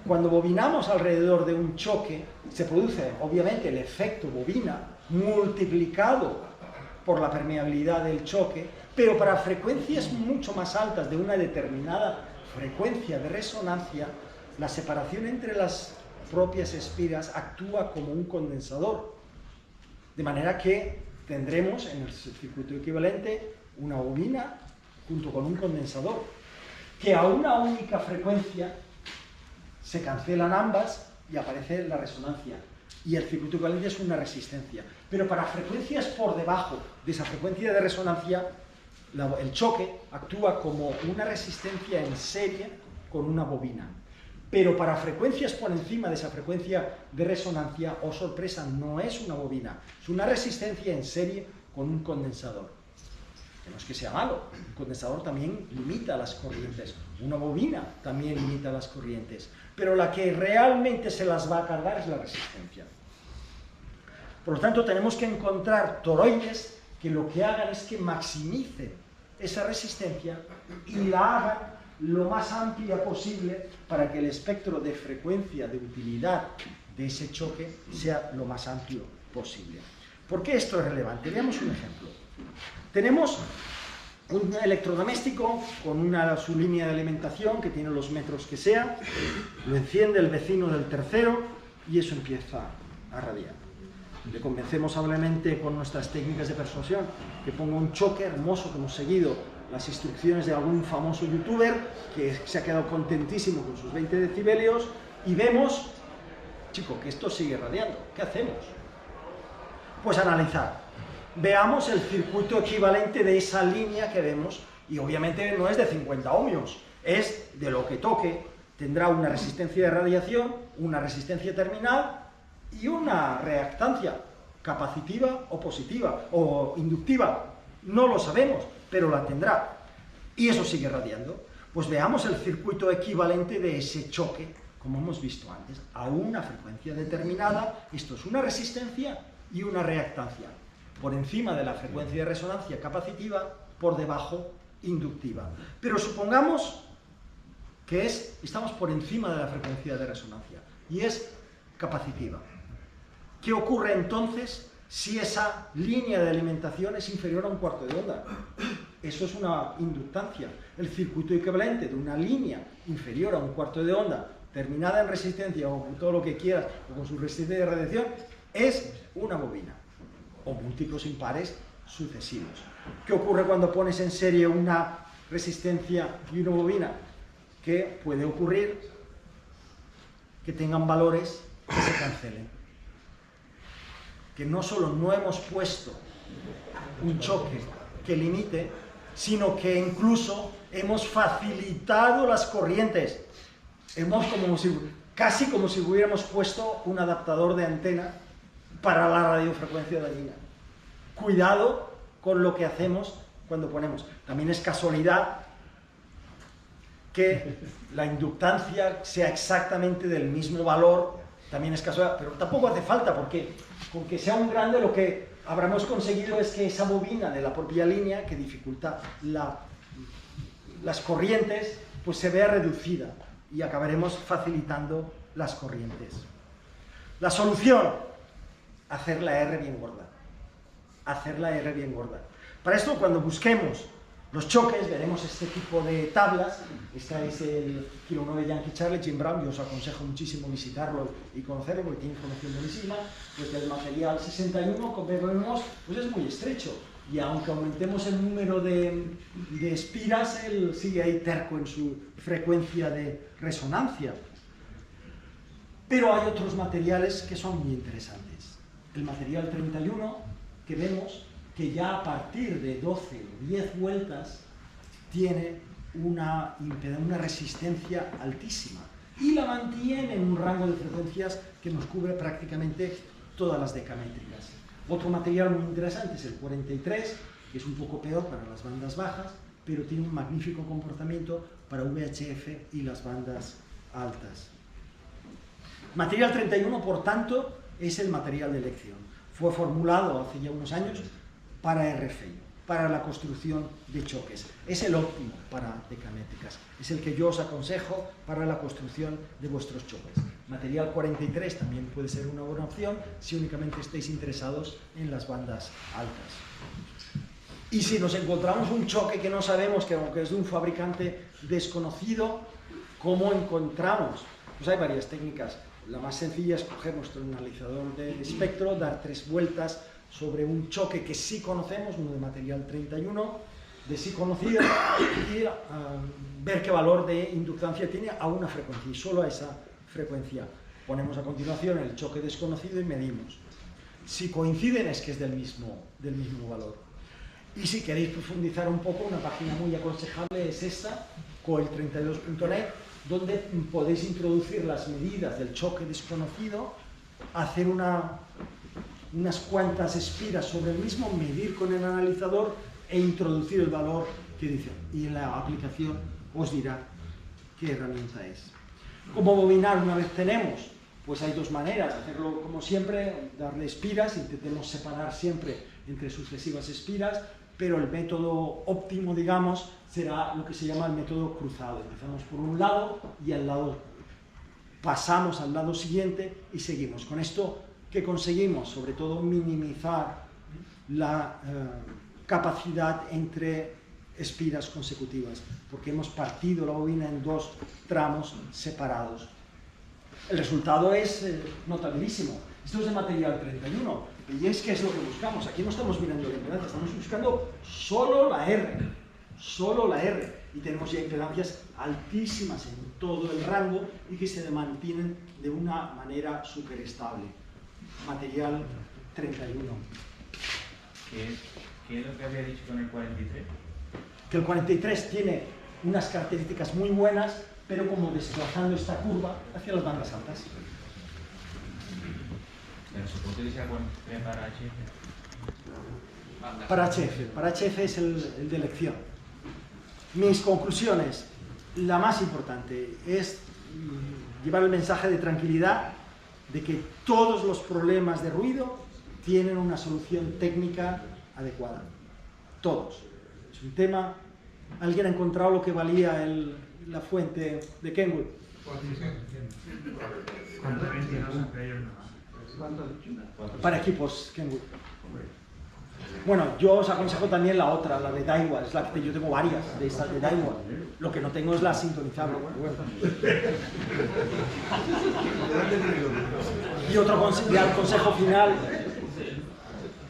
Cuando bobinamos alrededor de un choque, se produce obviamente el efecto bobina multiplicado por la permeabilidad del choque, pero para frecuencias mucho más altas de una determinada frecuencia de resonancia, la separación entre las propias espiras actúa como un condensador, de manera que tendremos en el circuito equivalente una bobina junto con un condensador, que a una única frecuencia se cancelan ambas y aparece la resonancia, y el circuito equivalente es una resistencia. Pero para frecuencias por debajo de esa frecuencia de resonancia, el choque actúa como una resistencia en serie con una bobina. Pero para frecuencias por encima de esa frecuencia de resonancia, oh sorpresa, no es una bobina, es una resistencia en serie con un condensador. Que no es que sea malo, un condensador también limita las corrientes, una bobina también limita las corrientes, pero la que realmente se las va a cargar es la resistencia. Por lo tanto, tenemos que encontrar toroides que lo que hagan es que maximicen esa resistencia y la hagan lo más amplia posible para que el espectro de frecuencia de utilidad de ese choque sea lo más amplio posible. ¿Por qué esto es relevante? Veamos un ejemplo. Tenemos un electrodoméstico con su línea de alimentación que tiene los metros que sea, lo enciende el vecino del tercero y eso empieza a radiar. Le convencemos amablemente con nuestras técnicas de persuasión que ponga un choque hermoso que hemos seguido las instrucciones de algún famoso youtuber que se ha quedado contentísimo con sus 20 decibelios y vemos, chico, que esto sigue radiando. ¿Qué hacemos? Pues analizar. Veamos el circuito equivalente de esa línea que vemos, y obviamente no es de 50 ohmios, es de lo que toque. Tendrá una resistencia de radiación, una resistencia terminal y una reactancia capacitiva o positiva o inductiva. No lo sabemos, pero la tendrá. Y eso sigue radiando. Pues veamos el circuito equivalente de ese choque, como hemos visto antes, a una frecuencia determinada. Esto es una resistencia y una reactancia. Por encima de la frecuencia de resonancia capacitiva, por debajo inductiva. Pero supongamos que estamos por encima de la frecuencia de resonancia y es capacitiva. ¿Qué ocurre entonces si esa línea de alimentación es inferior a un cuarto de onda? Eso es una inductancia. El circuito equivalente de una línea inferior a un cuarto de onda, terminada en resistencia o con todo lo que quieras, o con su resistencia de radiación, es una bobina, o múltiplos impares sucesivos. ¿Qué ocurre cuando pones en serie una resistencia y una bobina? Que puede ocurrir que tengan valores que se cancelen. Que no solo no hemos puesto un choque que limite, sino que incluso hemos facilitado las corrientes. Casi como si hubiéramos puesto un adaptador de antena para la radiofrecuencia dañina. Cuidado con lo que hacemos cuando ponemos. También es casualidad que la inductancia sea exactamente del mismo valor, también es casualidad, pero tampoco hace falta, porque con que sea un grande lo que habremos conseguido es que esa bobina de la propia línea, que dificulta las corrientes, pues se vea reducida y acabaremos facilitando las corrientes. La solución, hacer la R bien gorda. Hacer la R bien gorda. Para esto, cuando busquemos los choques, veremos este tipo de tablas. Esta es el Kilo 9 Yankee Charlie, Jim Brown. Yo os aconsejo muchísimo visitarlo y conocerlo porque tiene información buenísima. Pues el material 61, como vemos, pues es muy estrecho. Y aunque aumentemos el número de espiras, él sigue ahí terco en su frecuencia de resonancia. Pero hay otros materiales que son muy interesantes. El material 31, que vemos que ya a partir de 12 o 10 vueltas tiene una resistencia altísima y la mantiene en un rango de frecuencias que nos cubre prácticamente todas las decamétricas. Otro material muy interesante es el 43, que es un poco peor para las bandas bajas, pero tiene un magnífico comportamiento para VHF y las bandas altas. Material 31, por tanto, es el material de elección. Fue formulado hace ya unos años para RFI, para la construcción de choques. Es el óptimo para decamétricas. Es el que yo os aconsejo para la construcción de vuestros choques. Material 43 también puede ser una buena opción si únicamente estáis interesados en las bandas altas. Y si nos encontramos un choque que no sabemos, que aunque es de un fabricante desconocido, ¿cómo encontramos? Pues hay varias técnicas. La más sencilla es coger nuestro analizador de espectro, dar 3 vueltas sobre un choque que sí conocemos, uno de material 31, de sí conocido, y ver qué valor de inductancia tiene a una frecuencia, y solo a esa frecuencia. Ponemos a continuación el choque desconocido y medimos. Si coinciden es que es del mismo valor. Y si queréis profundizar un poco, una página muy aconsejable es esta, coil32.net, donde podéis introducir las medidas del choque desconocido, hacer unas cuantas espiras sobre el mismo, medir con el analizador e introducir el valor que dice. Y en la aplicación os dirá qué herramienta es. ¿Cómo bobinar una vez tenemos? Pues hay 2 maneras. Hacerlo como siempre, darle espiras, intentemos separar siempre entre sucesivas espiras, pero el método óptimo, digamos, será lo que se llama el método cruzado. Empezamos por un lado y pasamos al lado siguiente y seguimos. Con esto, ¿qué conseguimos? Sobre todo minimizar la capacidad entre espiras consecutivas, porque hemos partido la bobina en 2 tramos separados. El resultado es notabilísimo. Esto es de material 31, y es que es lo que buscamos. Aquí no estamos mirando la impedancia, estamos buscando solo la R, y tenemos ya impedancias altísimas en todo el rango y que se mantienen de una manera súper estable. Material 31. ¿Qué es lo que había dicho con el 43? Que el 43 tiene unas características muy buenas, pero como desplazando esta curva hacia las bandas altas. Pero se puede utilizar 43 para HF. Para HF es el de elección. Mis conclusiones, la más importante es llevar el mensaje de tranquilidad de que todos los problemas de ruido tienen una solución técnica adecuada. Todos. Es un tema... ¿Alguien ha encontrado lo que valía la fuente de Kenwood? Para equipos Kenwood. Bueno, yo os aconsejo también la otra, la de Daiwa, es la que yo tengo varias de estas de Daiwa. Lo que no tengo es la sintonizable. Y otro ya el consejo final,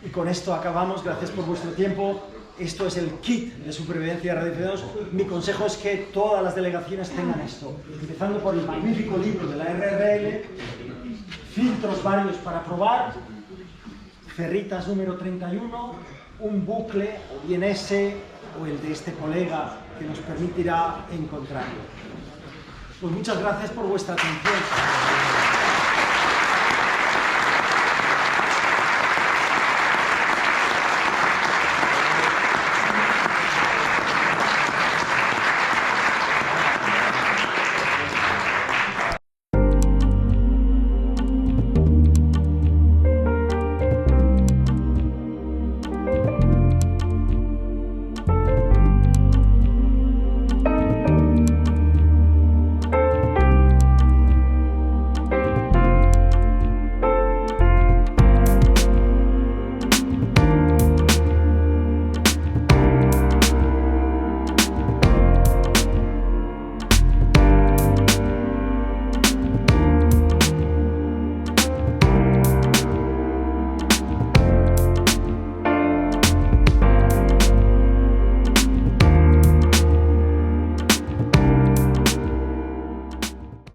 y con esto acabamos, gracias por vuestro tiempo. Esto es el kit de supervivencia de radiofrecuencias. Mi consejo es que todas las delegaciones tengan esto, empezando por el magnífico libro de la RRL, filtros varios para probar, Ferritas número 31, un bucle, o bien ese, o el de este colega, que nos permitirá encontrarlo. Pues muchas gracias por vuestra atención.